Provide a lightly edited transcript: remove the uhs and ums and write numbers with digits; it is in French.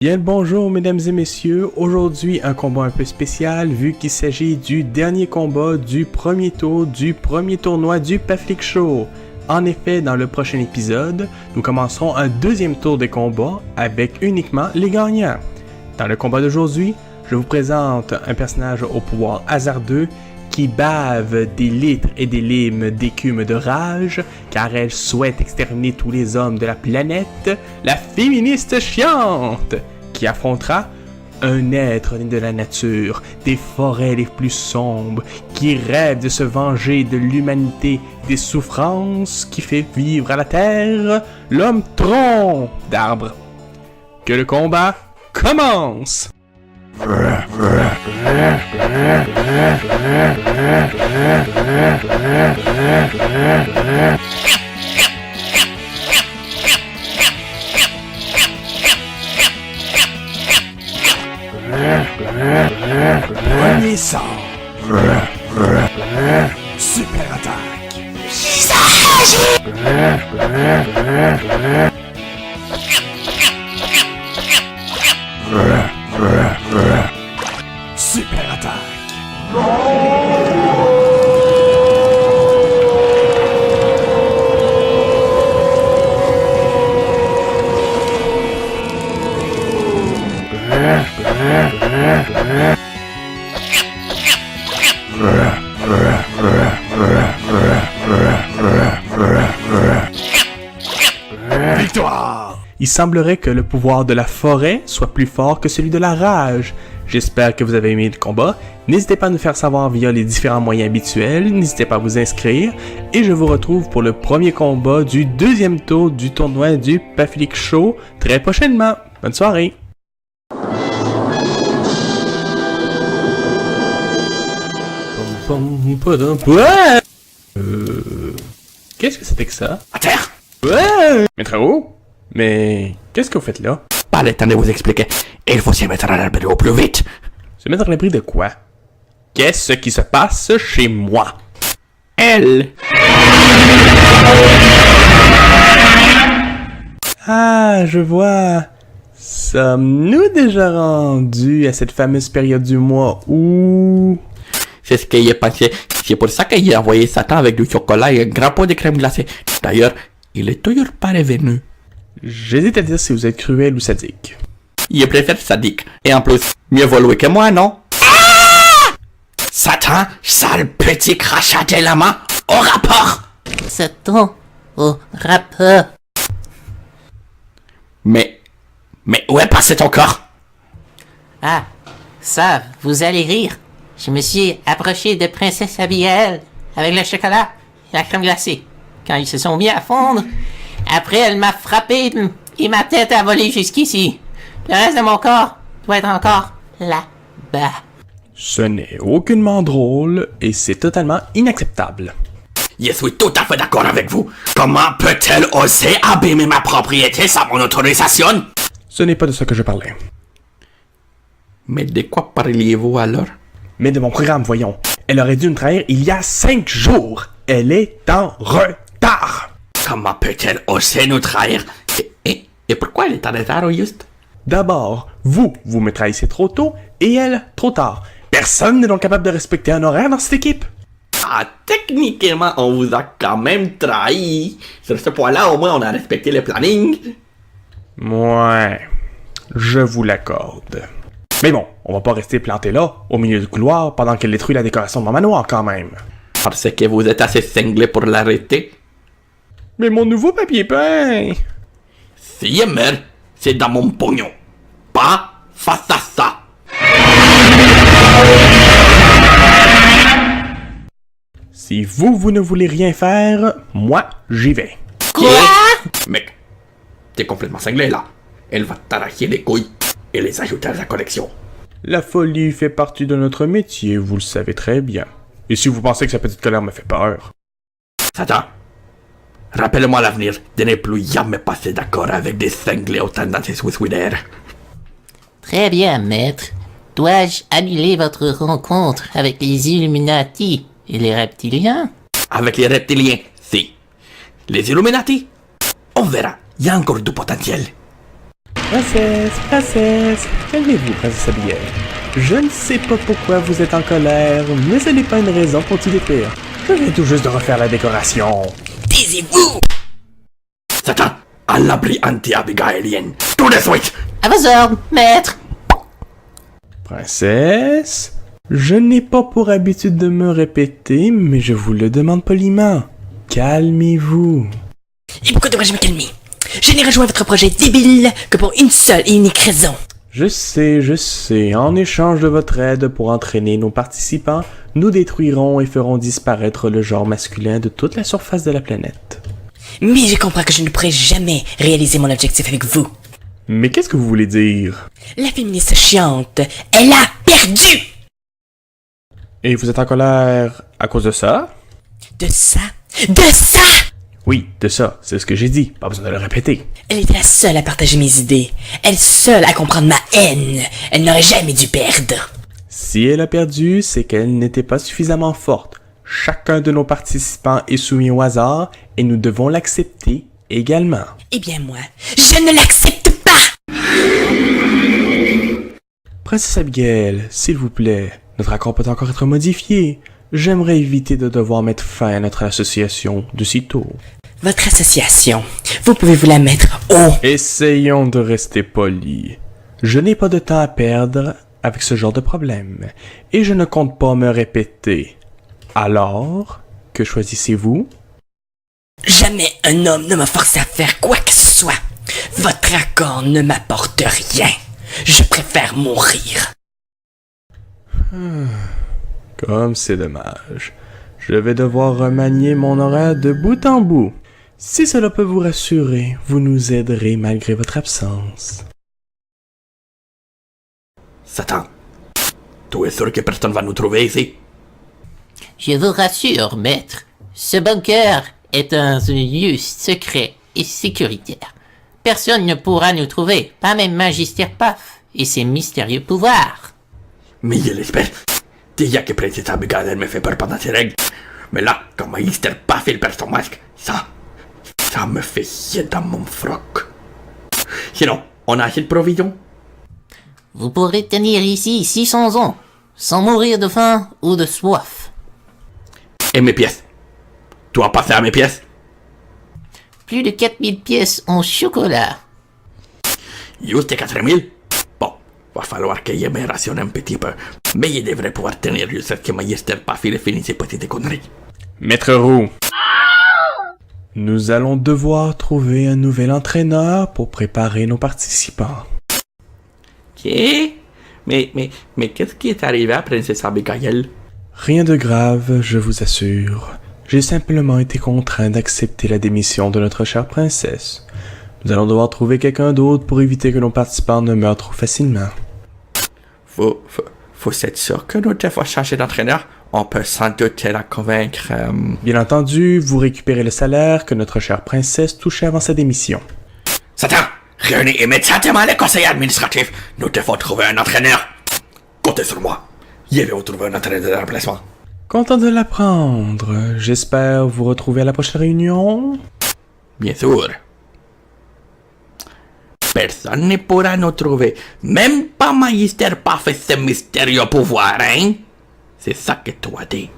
Bien le bonjour mesdames et messieurs, aujourd'hui un combat un peu spécial vu qu'il s'agit du dernier combat du premier tour du premier tournoi du Paflik Show. En effet, dans le prochain épisode, nous commencerons un deuxième tour des combats avec uniquement les gagnants. Dans le combat d'aujourd'hui, je vous présente un personnage au pouvoir hasardeux qui bave des litres et des limes d'écume de rage car elle souhaite exterminer tous les hommes de la planète, la féministe chiante, qui affrontera un être né de la nature, des forêts les plus sombres, qui rêve de se venger de l'humanité, des souffrances qui fait vivre à la terre, l'homme tronc d'arbre. Que le combat commence! Premier sort. Super attaque. Super attaque. Victoire! Il semblerait que le pouvoir de la forêt soit plus fort que celui de la rage. J'espère que vous avez aimé le combat. N'hésitez pas à nous faire savoir via les différents moyens habituels. N'hésitez pas à vous inscrire. Et je vous retrouve pour le premier combat du deuxième tour du tournoi du Paflik Show très prochainement. Bonne soirée! Ouais! Qu'est-ce que c'était que ça? À terre! Ouais! Maître haut? Mais qu'est-ce que vous faites là? Pas le temps de vous expliquer. Il faut s'y mettre à l'abri au plus vite. Se mettre à l'abri de quoi? Qu'est-ce qui se passe chez moi? Elle! Ah, je vois. Sommes-nous déjà rendus à cette fameuse période du mois où... C'est ce qu'il a pensé. C'est pour ça qu'il a envoyé Satan avec du chocolat et un grand pot de crème glacée. D'ailleurs, il est toujours pas revenu. J'hésite à dire si vous êtes cruel ou sadique. Il préfère sadique. Et en plus, mieux vaut louer que moi, non? Ah! Satan, sale petit crachat de la main, au rapport! Satan, au rapport. Mais où est passé ton corps? Ah, ça, vous allez rire. Je me suis approché de Princesse Abigail avec le chocolat et la crème glacée. Quand ils se sont mis à fondre, après elle m'a frappé et ma tête a volé jusqu'ici. Le reste de mon corps doit être encore là-bas. Ce n'est aucunement drôle et c'est totalement inacceptable. Je suis tout à fait d'accord avec vous. Comment peut-elle oser abîmer ma propriété sans mon autorisation? Ce n'est pas de ça que je parlais. Mais de quoi parliez-vous alors? Mais de mon programme, voyons. Elle aurait dû nous trahir il y a 5 jours. Elle est en retard. Comment peut-elle oser nous trahir? Et pourquoi elle est en retard au juste? D'abord, vous me trahissez trop tôt et elle trop tard. Personne n'est donc capable de respecter un horaire dans cette équipe. Ah, techniquement, on vous a quand même trahi. Sur ce point-là, au moins, on a respecté le planning. Ouais, je vous l'accorde. Mais bon, on va pas rester planté là, au milieu du couloir, pendant qu'elle détruit la décoration de mon manoir quand même. Parce que vous êtes assez cinglé pour l'arrêter. Mais mon nouveau papier peint! Si elle meurt, c'est dans mon pognon. Pas face à ça. Si vous ne voulez rien faire, moi, j'y vais. Quoi? Mec, t'es complètement cinglé là. Elle va t'arracher les couilles et les ajouter à la collection. La folie fait partie de notre métier, vous le savez très bien. Et si vous pensez que sa petite colère me fait peur... Satan, rappelle-moi à l'avenir de ne plus jamais passer d'accord avec des cinglés aux tendances suicidaires. Très bien, maître. Dois-je annuler votre rencontre avec les Illuminati et les reptiliens? Avec les reptiliens, si. Les Illuminati, on verra. Il y a encore du potentiel. Princesse, calmez-vous, princesse Abigail. Je ne sais pas pourquoi vous êtes en colère, mais ce n'est pas une raison pour tout détruire. Je viens tout juste de refaire la décoration. Taisez-vous! Satan, à l'abri anti-abigailien. Tout de suite! À vos ordres, maître. Princesse, je n'ai pas pour habitude de me répéter, mais je vous le demande poliment. Calmez-vous. Et pourquoi devrais-je me calmer? Je n'ai rejoint votre projet débile que pour une seule et unique raison. Je sais. En échange de votre aide pour entraîner nos participants, nous détruirons et ferons disparaître le genre masculin de toute la surface de la planète. Mais je comprends que je ne pourrai jamais réaliser mon objectif avec vous. Mais qu'est-ce que vous voulez dire? La féministe chiante, elle a perdu! Et vous êtes en colère à cause de ça? De ça? De ça! Oui, de ça, c'est ce que j'ai dit, pas besoin de le répéter. Elle était la seule à partager mes idées. Elle seule à comprendre ma haine. Elle n'aurait jamais dû perdre. Si elle a perdu, c'est qu'elle n'était pas suffisamment forte. Chacun de nos participants est soumis au hasard et nous devons l'accepter également. Eh bien moi, je ne l'accepte pas! Princesse Abigail, s'il vous plaît, notre accord peut encore être modifié. J'aimerais éviter de devoir mettre fin à notre association de sitôt. Votre association, vous pouvez vous la mettre haut. Essayons de rester polis. Je n'ai pas de temps à perdre avec ce genre de problème, et je ne compte pas me répéter. Alors, que choisissez-vous? Jamais un homme ne m'a forcé à faire quoi que ce soit. Votre accord ne m'apporte rien. Je préfère mourir. Comme c'est dommage. Je vais devoir remanier mon horaire de bout en bout. Si cela peut vous rassurer, vous nous aiderez malgré votre absence. Satan, tu es sûr que personne va nous trouver ici? Je vous rassure, maître. Ce bunker est un lieu secret et sécuritaire. Personne ne pourra nous trouver, pas même Magister Puff et ses mystérieux pouvoirs. Mais je l'espère. Déjà que Princesse Abigail elle me fait peur pendant ses règles. Mais là, quand Magister Puff il perd son masque, ça me fait chier dans mon froc. Sinon, on a assez de provisions? Vous pourrez tenir ici 600 ans, sans mourir de faim ou de soif. Et mes pièces? Tu as passé à mes pièces? Plus de 4000 pièces en chocolat. Juste 4000? Bon, va falloir que je me rationne un petit peu. Mais je devrais pouvoir tenir jusqu'à ce que Magister Puff il finisse ses petites conneries. Maître Roux, nous allons devoir trouver un nouvel entraîneur pour préparer nos participants. Qu'est? Mais qu'est-ce qui est arrivé à Princesse Abigail? Rien de grave, je vous assure. J'ai simplement été contraint d'accepter la démission de notre chère princesse. Nous allons devoir trouver quelqu'un d'autre pour éviter que nos participants ne meurent trop facilement. Vous êtes sûr que nous devons changer d'entraîneur? On peut sans doute la convaincre. Bien entendu, vous récupérez le salaire que notre chère princesse touchait avant sa démission. Satan, réunis immédiatement les conseillers administratifs. Nous devons trouver un entraîneur. Comptez sur moi. Je vais vous trouver un entraîneur de remplacement. Content de l'apprendre. J'espère vous retrouver à la prochaine réunion. Bien sûr. Personne ne pourra nous trouver. Même pas Magister Puff et ses mystérieux pouvoirs, hein? C'est ça que tu as dit.